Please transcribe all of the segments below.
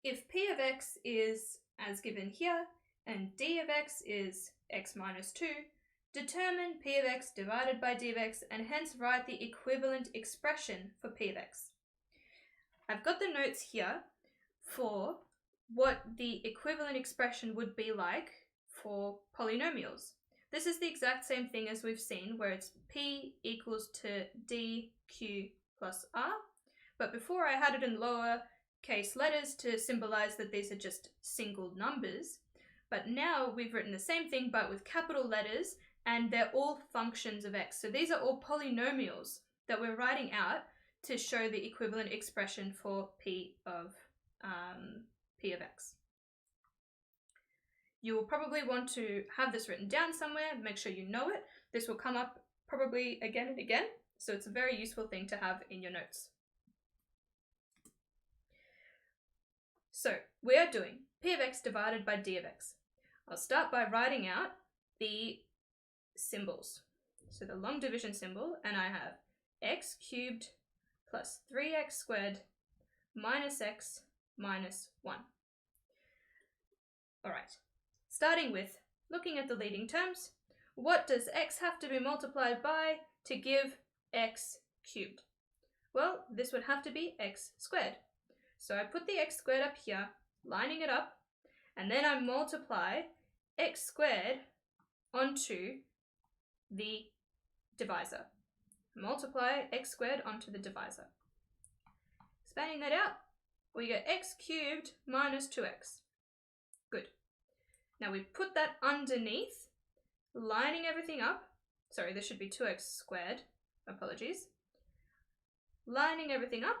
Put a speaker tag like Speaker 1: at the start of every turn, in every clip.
Speaker 1: if p of x is as given here and d of x is x minus 2, determine p of x divided by d of x and hence write the equivalent expression for p of x. I've got the notes here for what the equivalent expression would be like for polynomials. This is the exact same thing as we've seen, where it's p equals to dq plus r, but before I had it in lower case letters to symbolize that these are just single numbers, but now we've written the same thing but with capital letters, and they're all functions of x. So these are all polynomials that we're writing out to show the equivalent expression for p of x. You will probably want to have this written down somewhere, make sure you know it. This will come up probably again and again, so it's a very useful thing to have in your notes. So we are doing p of x divided by d of x. I'll start by writing out the symbols. So the long division symbol, and I have x cubed plus 3x squared minus x minus 1. All right, starting with looking at the leading terms, what does x have to be multiplied by to give x cubed? Well, this would have to be x squared. So I put the x squared up here, lining it up, and then I multiply x squared onto the divisor. Multiply x squared onto the divisor. Expanding that out, we get x cubed minus 2x. Good. Now we put that underneath, lining everything up. Sorry, this should be 2x squared. Apologies. Lining everything up,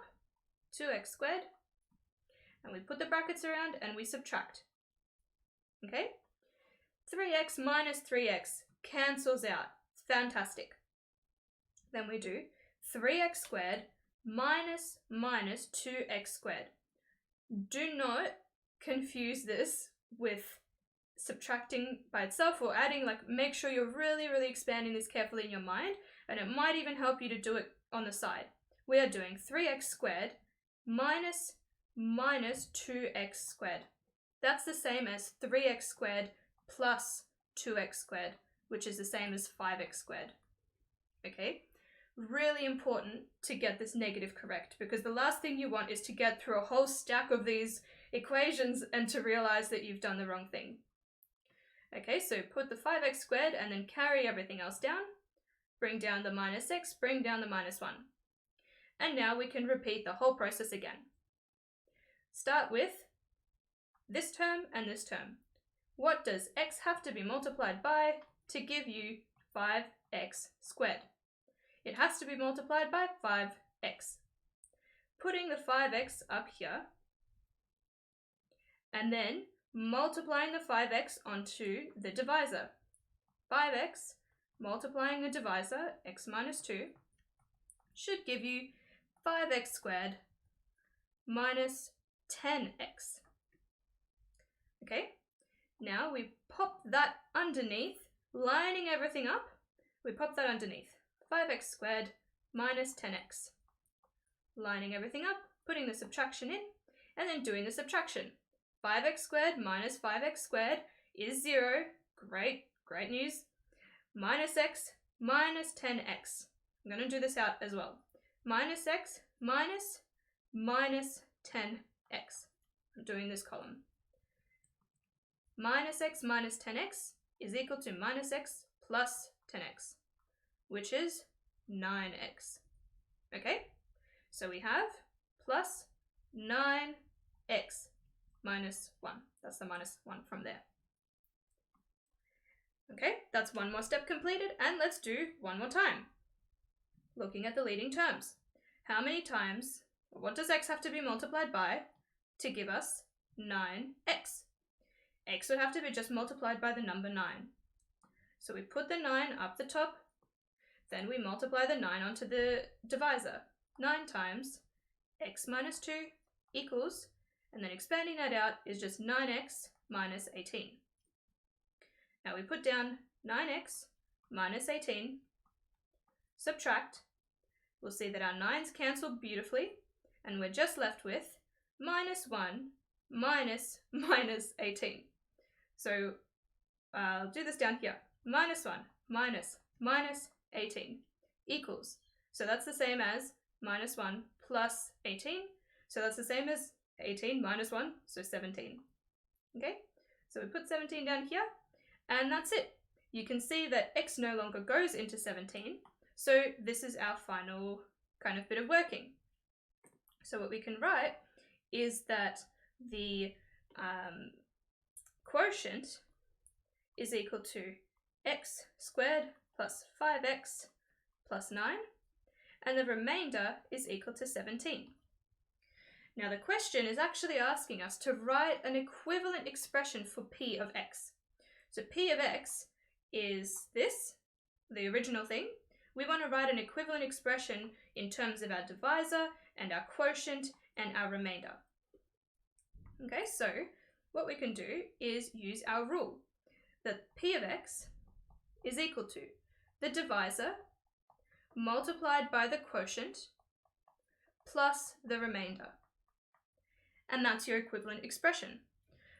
Speaker 1: 2x squared. And we put the brackets around and we subtract. Okay? 3x minus 3x cancels out. Fantastic. Then we do 3x squared minus 2x squared. Do not confuse this with subtracting by itself or adding. Make sure you're really expanding this carefully in your mind, and it might even help you to do it on the side. We are doing 3x squared minus 2x squared. That's the same as 3x squared plus 2x squared, which is the same as 5x squared. Okay? Really important to get this negative correct, because the last thing you want is to get through a whole stack of these equations and to realize that you've done the wrong thing. Okay, so put the 5x squared and then carry everything else down. Bring down the minus x, bring down the minus 1. And now we can repeat the whole process again. Start with this term and this term. What does x have to be multiplied by to give you 5x squared? It has to be multiplied by 5x. Putting the 5x up here, and then multiplying the 5x onto the divisor. 5x multiplying the divisor, x minus 2, should give you 5x squared minus 10x. Okay, now we pop that underneath, lining everything up, we pop that underneath. 5x squared minus 10x. Lining everything up, putting the subtraction in, and then doing the subtraction. 5x squared minus 5x squared is 0. Great news. Minus x minus 10x. I'm going to do this out as well. Minus x minus 10x. I'm doing this column. Minus x minus 10x is equal to minus x plus 10x, which is 9x. Okay, so we have plus 9x minus 1. That's the minus 1 from there. Okay, that's one more step completed, and let's do one more time. Looking at the leading terms. How many times, what does x have to be multiplied by to give us 9x? X would have to be just multiplied by the number 9. So we put the 9 up the top, then we multiply the 9 onto the divisor. 9 times x minus 2 equals, and then expanding that out is just 9x minus 18. Now we put down 9x minus 18, subtract. We'll see that our 9's cancel beautifully, and we're just left with minus 1 minus 18. So I'll do this down here. Minus 1 minus 18 equals. So that's the same as minus 1 plus 18. So that's the same as 18 minus 1, so 17. Okay, so we put 17 down here, and that's it. You can see that x no longer goes into 17, so this is our final kind of bit of working. So what we can write is that the quotient is equal to x squared plus 5x plus 9, and the remainder is equal to 17. Now the question is actually asking us to write an equivalent expression for p of x. So p of x is this, the original thing. We want to write an equivalent expression in terms of our divisor and our quotient and our remainder. Okay, so what we can do is use our rule that p of x is equal to the divisor multiplied by the quotient plus the remainder. And that's your equivalent expression.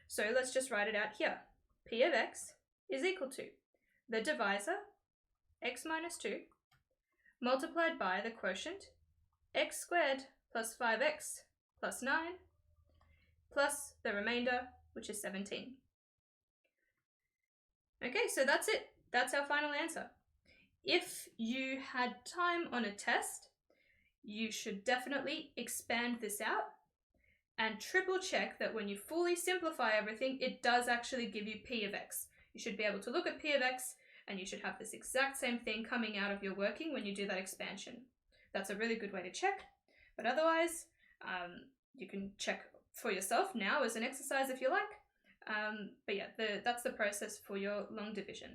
Speaker 1: So let's just write it out here. P of x is equal to the divisor, x minus 2, multiplied by the quotient, x squared plus 5x plus 9, plus the remainder, which is 17. Okay, so that's it. That's our final answer. If you had time on a test, you should definitely expand this out and triple check that when you fully simplify everything, it does actually give you p of x. You should be able to look at p of x and you should have this exact same thing coming out of your working when you do that expansion. That's a really good way to check, but otherwise you can check for yourself now as an exercise if you like. But yeah, that's the process for your long division.